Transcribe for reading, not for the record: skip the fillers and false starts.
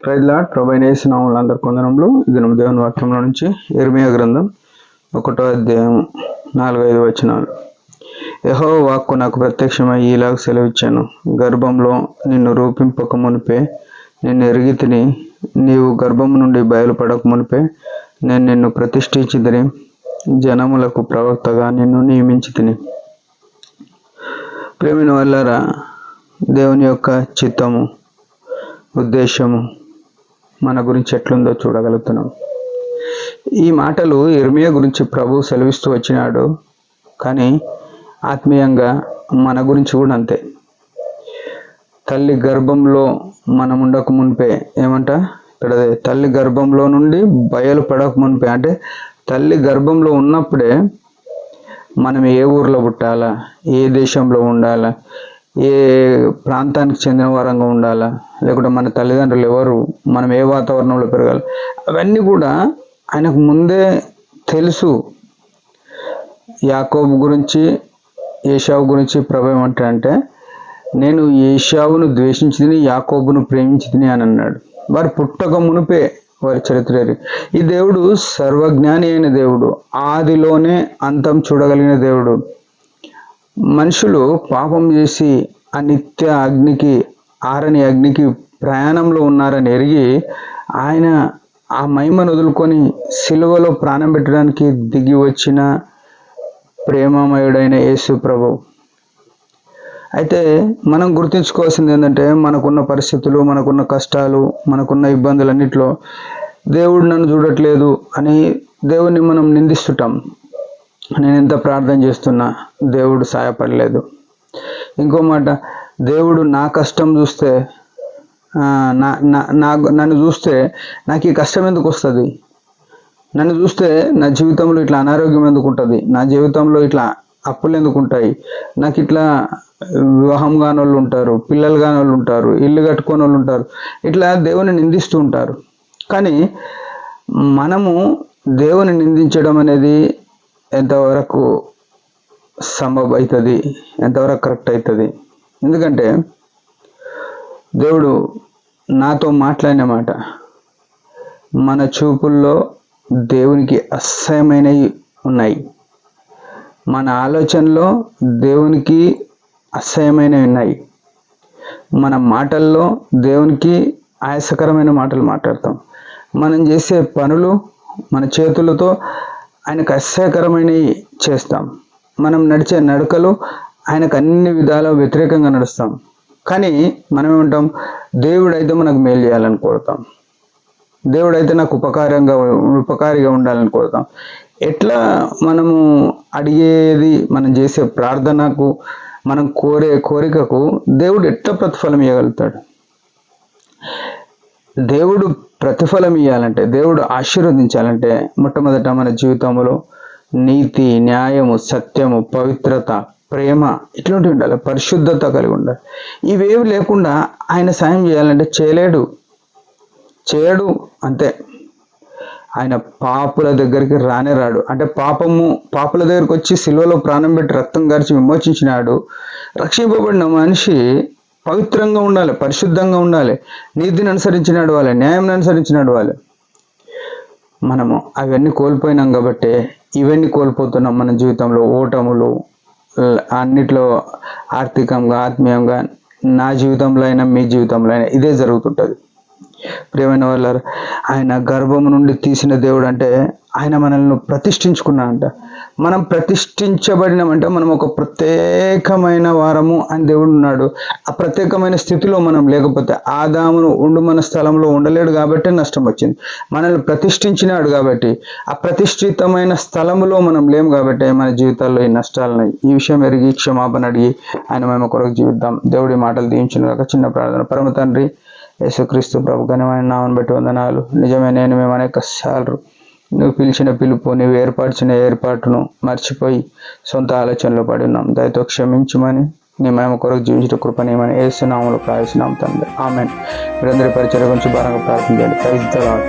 Praise lord. ప్రభువైన యేసు నామములో అందరికీ వందనములు. దినము దేవుని వాక్యంలో నుంచి ఇర్మీయా గ్రంథం 1వ అధ్యాయం 4-5 వచనాలు. యెహోవా వాక్కు నాకు ప్రత్యక్షమై ఈలాగ సెలవిచ్చాను. గర్భంలో నిన్ను రూపింపక మునిపే నిన్ను ఎరిగితిని. నీవు గర్భము నుండి బయలుపడక మునిపే నేను నిన్ను ప్రతిష్ఠించితిని. జనములకు ప్రవక్తగా నిన్ను నియమించితిని. ప్రేమైన వాళ్ళారా, దేవుని యొక్క చిత్తము, ఉద్దేశము మన గురించి ఎట్లుందో చూడగలుగుతున్నాం. ఈ మాటలు ఇర్మీయా గురించి ప్రభు సెలవిస్తూ వచ్చినాడు, కానీ ఆత్మీయంగా మన గురించి కూడా అంతే. తల్లి గర్భంలో మనం ఉండక మునిపే ఏమంట ఇక్కడ, తల్లి గర్భంలో నుండి బయలుపడక మునిపే అంటే తల్లి గర్భంలో ఉన్నప్పుడే మనం ఏ ఊర్లో పుట్టాలా, ఏ దేశంలో ఉండాలా, ఏ ప్రాంతానికి చెందిన వారంగా ఉండాలా, లేకుంటే మన తల్లిదండ్రులు ఎవరు, మనం ఏ వాతావరణంలో పెరగాలి, అవన్నీ కూడా ఆయనకు ముందే తెలుసు. యాకోబు గురించి, ఏశావు గురించి ప్రభు ఏమంటాడంటే, నేను ఏశావును ద్వేషించితిని, యాకోబును ప్రేమించితిని అని అన్నాడు. వారు పుట్టక మునిపే వారి చరిత్ర. ఈ దేవుడు సర్వజ్ఞాని అయిన దేవుడు, ఆదిలోనే అంతం చూడగలిగిన దేవుడు. మనుషులు పాపం చేసి ఆ నిత్య అగ్నికి, ఆరని అగ్నికి ప్రయాణంలో ఉన్నారని ఎరిగి ఆయన ఆ మహిమను వదులుకొని సిలువలో ప్రాణం పెట్టడానికి దిగి వచ్చిన ప్రేమమయుడైన యేసు ప్రభు. అయితే మనం గుర్తుంచుకోవాల్సింది ఏంటంటే, మనకున్న పరిస్థితులు, మనకున్న కష్టాలు, మనకున్న ఇబ్బందులన్నిట్లో దేవుడు నన్ను చూడట్లేదు అని దేవుణ్ణి మనం నిందిస్తుంటాం. నేను ఎంత ప్రార్థన చేస్తున్నా దేవుడు సాయపడలేదు. ఇంకో మాట, దేవుడు నా కష్టం చూస్తే, నన్ను చూస్తే నాకు ఈ కష్టం ఎందుకు వస్తుంది, నన్ను చూస్తే నా జీవితంలో ఇట్లా అనారోగ్యం ఎందుకు ఉంటుంది, నా జీవితంలో ఇట్లా అప్పులు ఎందుకు ఉంటాయి, నాకు ఇట్లా వివాహం కాని వాళ్ళు ఉంటారు, పిల్లలు కాని వాళ్ళు ఉంటారు, ఇల్లు కట్టుకొని వాళ్ళు ఉంటారు, ఇట్లా దేవుని నిందిస్తూ ఉంటారు. కానీ మనము దేవుని నిందించడం అనేది ఎంతవరకు సంభవం అవుతుంది, ఎంతవరకు కరెక్ట్ అవుతుంది? ఎందుకంటే దేవుడు నాతో మాట్లాడిన మాట, మన చూపుల్లో దేవునికి అసహ్యమైనవి ఉన్నాయి, మన ఆలోచనలో దేవునికి అసహ్యమైనవి ఉన్నాయి, మన మాటల్లో దేవునికి ఆయాసకరమైన మాటలు మాట్లాడతాం, మనం చేసే పనులు మన చేతులతో ఆయనకు అసహ్యకరమైనవి చేస్తాం, మనం నడిచే నడకలు ఆయనకు అన్ని విధాల వ్యతిరేకంగా నడుస్తాం. కానీ మనం ఏమంటాం, దేవుడైతే మనకు మేలు చేయాలని కోరుతాం, దేవుడైతే నాకు ఉపకారిగా ఉండాలని కోరుతాం. ఎట్లా మనము అడిగేది, మనం చేసే ప్రార్థనకు, మనం కోరే కోరికకు దేవుడు ఎట్లా ప్రతిఫలం ఇవ్వగలుగుతాడు? దేవుడు ప్రతిఫలం ఇవ్వాలంటే, దేవుడు ఆశీర్వదించాలంటే మొట్టమొదట మన జీవితంలో నీతి, న్యాయము, సత్యము, పవిత్రత, ప్రేమ ఇట్లాంటివి ఉండాలి, పరిశుద్ధత కలిగి ఉండాలి. ఇవేవి లేకుండా ఆయన సాయం చేయాలంటే చేయడు అంతే. ఆయన పాపుల దగ్గరికి రాడు. అంటే పాపుల దగ్గరికి వచ్చి సిలువలో ప్రాణం పెట్టి రక్తం గార్చి విమోచించినాడు. రక్షింపబడిన మనిషి పవిత్రంగా ఉండాలి, పరిశుద్ధంగా ఉండాలి, నీతిని అనుసరించినాడు వాళ్ళే, న్యాయం అనుసరించినాడు వాళ్ళే. మనము అవన్నీ కోల్పోయినాం కాబట్టి ఇవన్నీ కోల్పోతున్నాం. మన జీవితంలో ఓటములు అన్నిట్లో, ఆర్థికంగా, ఆత్మీయంగా, నా జీవితంలో అయినా మీ జీవితంలో అయినా ఇదే జరుగుతుంటుంది. ప్రియమైన వాళ్ళారా, ఆయన గర్భము నుండి తీసిన దేవుడు అంటే ఆయన మనల్ని ప్రతిష్ఠించుకున్నాడంట. మనం ప్రతిష్ఠించబడినామంటే మనం ఒక ప్రత్యేకమైన వారము అని దేవుడు ఉన్నాడు. ఆ ప్రత్యేకమైన స్థితిలో మనం లేకపోతే, ఆదామును మన స్థలంలో ఉండలేడు కాబట్టి నష్టం వచ్చింది. మనల్ని ప్రతిష్ఠించినాడు కాబట్టి, ఆ ప్రతిష్ఠితమైన స్థలములో మనం లేము కాబట్టి మన జీవితాల్లో ఈ నష్టాలున్నాయి. ఈ విషయం ఎరిగి క్షమాపణ అడిగి ఆయన మేము కొరకు జీవిద్దాం. దేవుడి మాటలు దీవించిన చిన్న ప్రార్థన. పరమ తండ్రి యేసుక్రీస్తు ప్రభు ఘనమైన నామమును బట్టి వందనాలు. నిజమే, నేను మేము అనేక సార్లు నువ్వు పిలిచిన పిలుపు, నువ్వు ఏర్పరిచిన ఏర్పాటును మర్చిపోయి సొంత ఆలోచనలో పడి ఉన్నాం. దయతో క్షమించమని, నీ మేము కొరకు జీవించిన కృపనేమని యేసు నామములో ప్రార్థిస్తున్నాం తండ్రి. ఆమేన్. మీరందరి పరిచర్య గురించి భారంగా ప్రార్థించండి. Praise the lord.